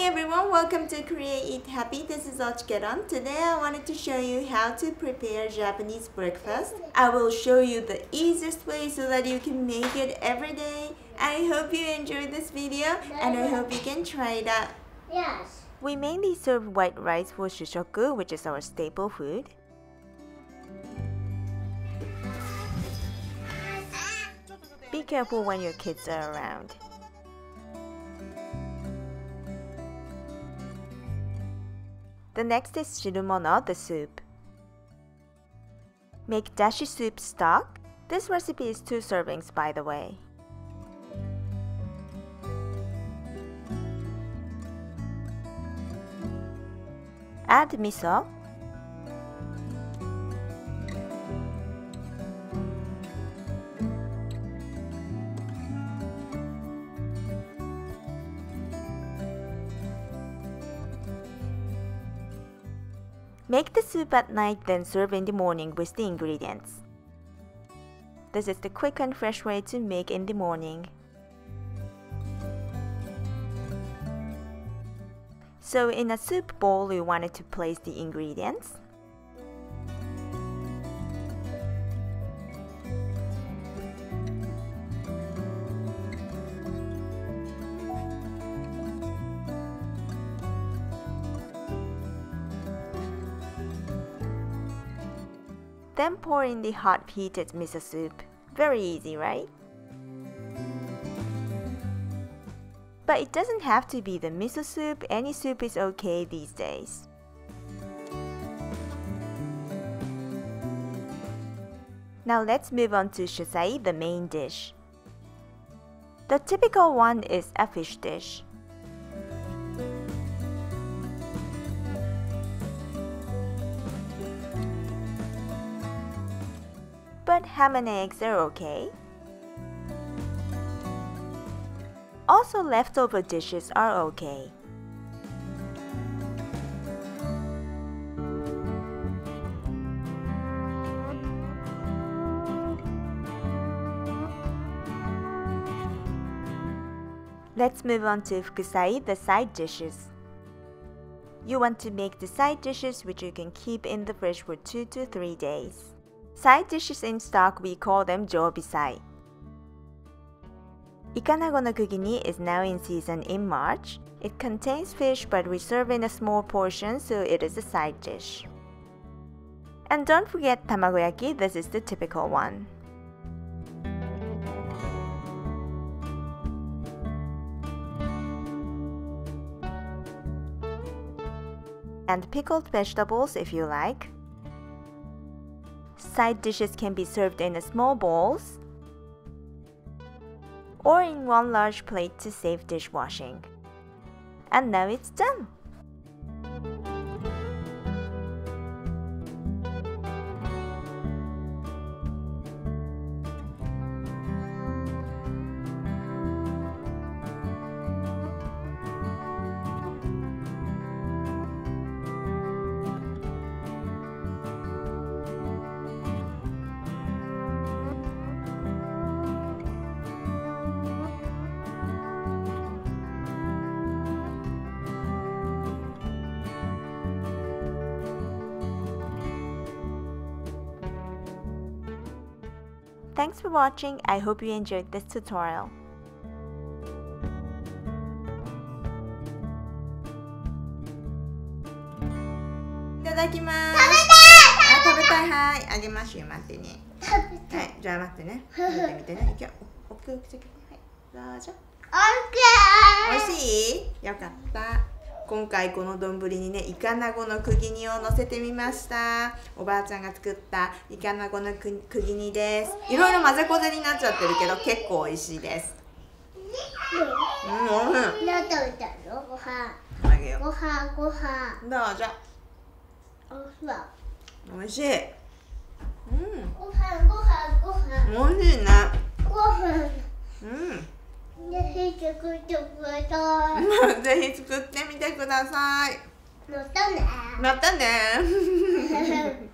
Hi everyone, welcome to Create Eat Happy. This is OCHIKERON. Today I wanted to show you how to prepare Japanese breakfast. I will show you the easiest way so that you can make it every day. I hope you enjoyed this video and I hope you can try it out. Yes. We mainly serve white rice for Shushoku, which is our staple food. Be careful when your kids are around. The next is Shirumono, the soup. Make dashi soup stock. This recipe is 2 servings, by the way. Add miso. Make the soup at night, then serve in the morning with the ingredients. This is the quick and fresh way to make in the morning. So in a soup bowl, you wanted to place the ingredients. Then pour in the hot heated miso soup. Very easy, right? But it doesn't have to be the miso soup, any soup is okay these days. Now let's move on to Shusai, the main dish. The typical one is a fish dish. But ham and eggs are okay. Also, leftover dishes are okay. Let's move on to Fukusai, the side dishes. You want to make the side dishes which you can keep in the fridge for 2 to 3 days. Side dishes in stock, we call them Jyoubisai. Ikanago no kugini is now in season in March. It contains fish but we serve in a small portion, so it is a side dish. And don't forget tamagoyaki, this is the typical one. And pickled vegetables if you like. Side dishes can be served in small bowls or in one large plate to save dishwashing. And now it's done! Thanks for watching. I hope you enjoyed this tutorial. Itadakimasu. 食べたい。はい、あげますよ。待ってね。はい、じゃあ待ってね。食べてみてね。いくよ。オッケー、オッケー、はい、どうぞ。オッケー。美味しい？よかった。今回この丼にね、イカナゴのくぎ煮を乗せてみました。おばあちゃんが作ったイカナゴのくぎ煮です。いろいろ混ぜこぜになっちゃってるけど結構美味しいです。何食べたの？ご飯。あげよう。ご飯。どうぞ。美味しい。ご飯。美味しいな。ご飯。ぜひ作ってください。ぜひ作ってみてください。またね。またね。